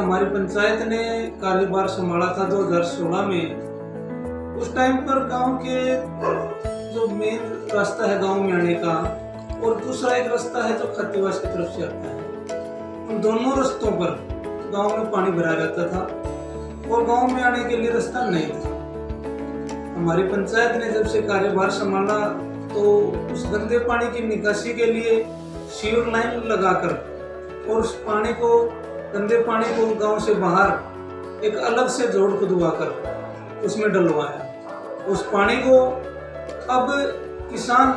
हमारी पंचायत ने कार्यभार संभाला था 2016 में। उस टाइम पर गांव के जो मेन रास्ता है गांव में आने का, और दूसरा एक रास्ता है जो खत्तीवास की तरफ से आता है, उन दोनों रास्तों पर गांव में पानी भरा रहता था और गांव में आने के लिए रास्ता नहीं था। हमारी पंचायत ने जब से कार्यभार संभाला तो उस गंदे पानी की निकासी के लिए सीवर लाइन लगाकर और उस पानी को, गंदे पानी को गांव से बाहर एक अलग से जोड़ खुदवाकर उसमें डलवाया। उस पानी को अब किसान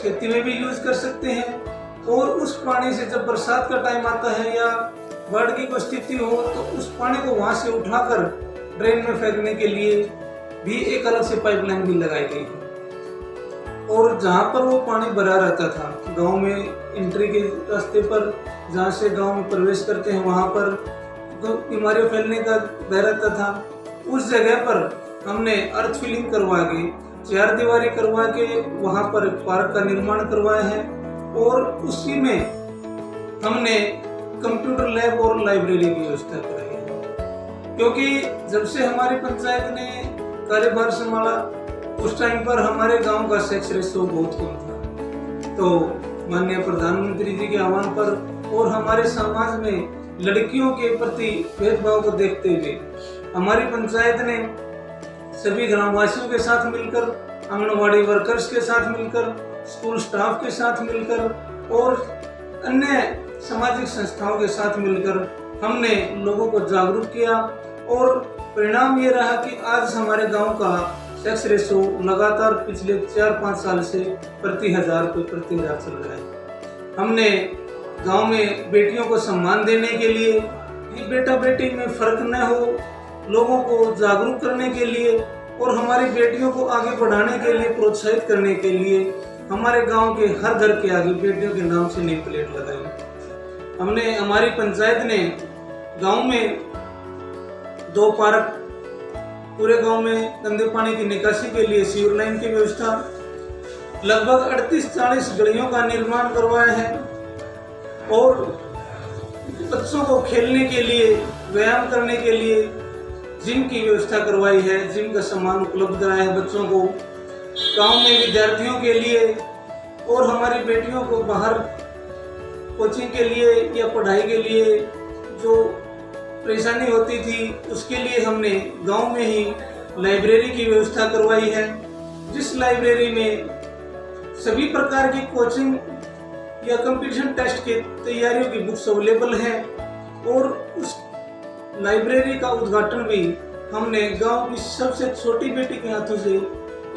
खेती में भी यूज कर सकते हैं, और उस पानी से जब बरसात का टाइम आता है या बाढ़ की कोई स्थिति हो तो उस पानी को वहां से उठाकर ड्रेन में फेंकने के लिए भी एक अलग से पाइपलाइन भी लगाई गई है। और जहाँ पर वो पानी भरा रहता था गांव में एंट्री के रास्ते पर, जहाँ से गांव में प्रवेश करते हैं वहाँ पर तो बीमारियां फैलने का डर रहता था, उस जगह पर हमने अर्थ फिलिंग करवा के, चार दीवारी करवा के वहाँ पर पार्क का निर्माण करवाया है। और उसी में हमने कंप्यूटर लैब और लाइब्रेरी की व्यवस्था कराई है, क्योंकि जब से हमारी पंचायत ने कार्यभार संभाला उस टाइम पर हमारे गांव का सेक्स रेशियो बहुत कम था। तो माननीय प्रधानमंत्री जी के आह्वान पर और हमारे समाज में लड़कियों के प्रति भेदभाव को देखते हुए हमारी पंचायत ने सभी ग्रामवासियों के साथ मिलकर, आंगनवाड़ी वर्कर्स के साथ मिलकर, स्कूल स्टाफ के साथ मिलकर और अन्य सामाजिक संस्थाओं के साथ मिलकर हमने लोगों को जागरूक किया, और परिणाम ये रहा कि आज हमारे गांव का सेक्स रेशो लगातार पिछले 4-5 साल से प्रति हजार चल रहा है। हमने गांव में बेटियों को सम्मान देने के लिए, ये बेटा बेटी में फर्क न हो, लोगों को जागरूक करने के लिए और हमारी बेटियों को आगे बढ़ाने के लिए, प्रोत्साहित करने के लिए हमारे गांव के हर घर के आगे बेटियों के नाम से नेम प्लेट लगाई। हमने, हमारी पंचायत ने गांव में 2 पार्क, पूरे गांव में गंदे पानी की निकासी के लिए सीवर लाइन की व्यवस्था, लगभग 38-40 गलियों का निर्माण करवाया है, और बच्चों को खेलने के लिए, व्यायाम करने के लिए जिम की व्यवस्था करवाई है। जिम का सामान उपलब्ध कराया है बच्चों को, गांव में विद्यार्थियों के लिए, और हमारी बेटियों को बाहर कोचिंग के लिए या पढ़ाई के लिए जो परेशानी होती थी उसके लिए हमने गांव में ही लाइब्रेरी की व्यवस्था करवाई है, जिस लाइब्रेरी में सभी प्रकार की कोचिंग या कंपटीशन टेस्ट की तैयारियों की बुक्स अवेलेबल हैं। और उस लाइब्रेरी का उद्घाटन भी हमने गांव की सबसे छोटी बेटी के हाथों से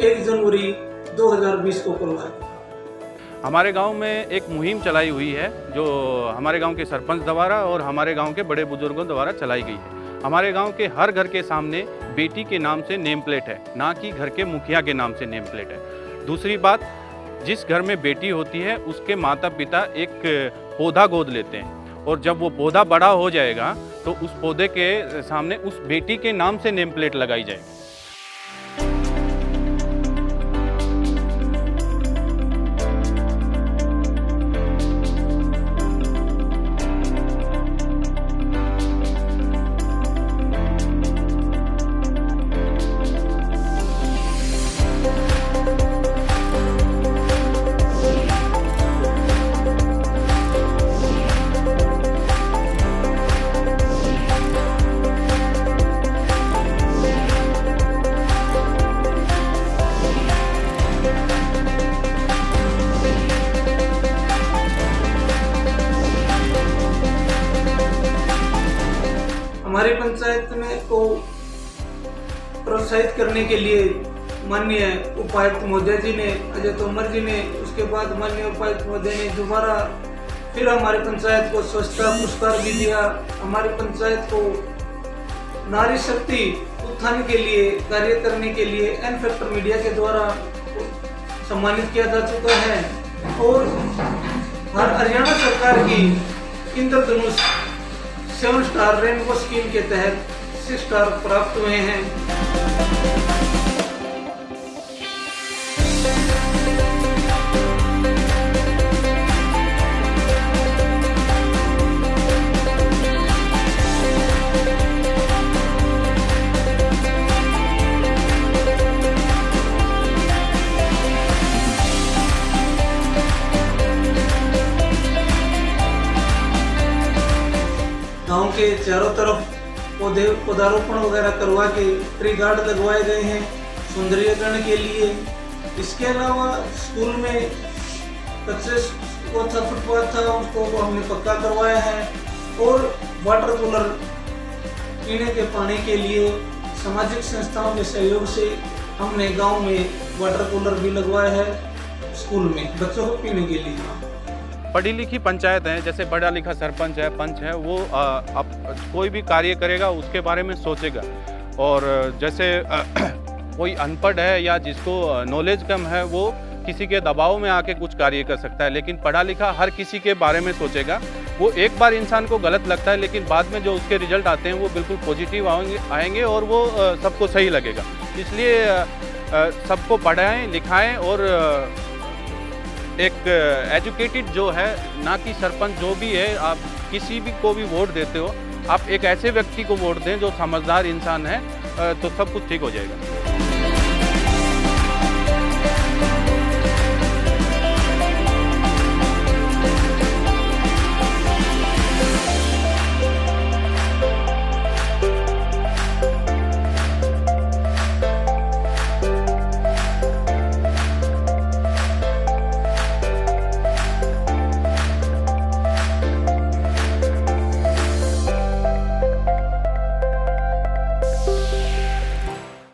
1 जनवरी 2020 को करवाया। हमारे गांव में एक मुहिम चलाई हुई है जो हमारे गांव के सरपंच द्वारा और हमारे गांव के बड़े बुजुर्गों द्वारा चलाई गई है। हमारे गांव के हर घर के सामने बेटी के नाम से नेम प्लेट है, ना कि घर के मुखिया के नाम से नेम प्लेट है। दूसरी बात, जिस घर में बेटी होती है उसके माता पिता एक पौधा गोद लेते हैं, और जब वो पौधा बड़ा हो जाएगा तो उस पौधे के सामने उस बेटी के नाम से नेम प्लेट लगाई जाएगी। हमारी पंचायत में को प्रोत्साहित करने के लिए माननीय उपायुक्त महोदय जी ने, अजय तोमर जी ने, उसके बाद माननीय उपायुक्त महोदय ने दोबारा फिर हमारी पंचायत को स्वच्छता पुरस्कार भी दिया। हमारी पंचायत को नारी शक्ति उत्थान के लिए कार्य करने के लिए एन फैक्टर मीडिया के द्वारा सम्मानित किया जा चुका है, और हरियाणा सरकार की इंद्रधनुष 7 स्टार रेनबो स्कीम के तहत 6 स्टार प्राप्त हुए हैं। गांव के चारों तरफ पौधारोपण वगैरह करवा के ट्री गार्ड लगवाए गए हैं सौंदर्यीकरण के लिए। इसके अलावा स्कूल में कच्चे वो था फुटपाथ था उसको हमने पक्का करवाया है और वाटर कूलर पीने के पानी के लिए सामाजिक संस्थाओं के सहयोग से हमने गांव में वाटर कूलर भी लगवाया है स्कूल में बच्चों को पीने के लिए। पढ़ी लिखी पंचायत है, जैसे पढ़ा लिखा सरपंच है, पंच है, वो अब कोई भी कार्य करेगा उसके बारे में सोचेगा। और जैसे कोई अनपढ़ है या जिसको नॉलेज कम है वो किसी के दबाव में आके कुछ कार्य कर सकता है, लेकिन पढ़ा लिखा हर किसी के बारे में सोचेगा। वो एक बार इंसान को गलत लगता है लेकिन बाद में जो उसके रिजल्ट आते हैं वो बिल्कुल पॉजिटिव आएंगे और वो सबको सही लगेगा। इसलिए सबको पढ़ाएं लिखाएं और एक एजुकेटेड जो है, ना कि सरपंच जो भी है, आप किसी भी को भी वोट देते हो, आप एक ऐसे व्यक्ति को वोट दें जो समझदार इंसान है, तो सब कुछ ठीक हो जाएगा।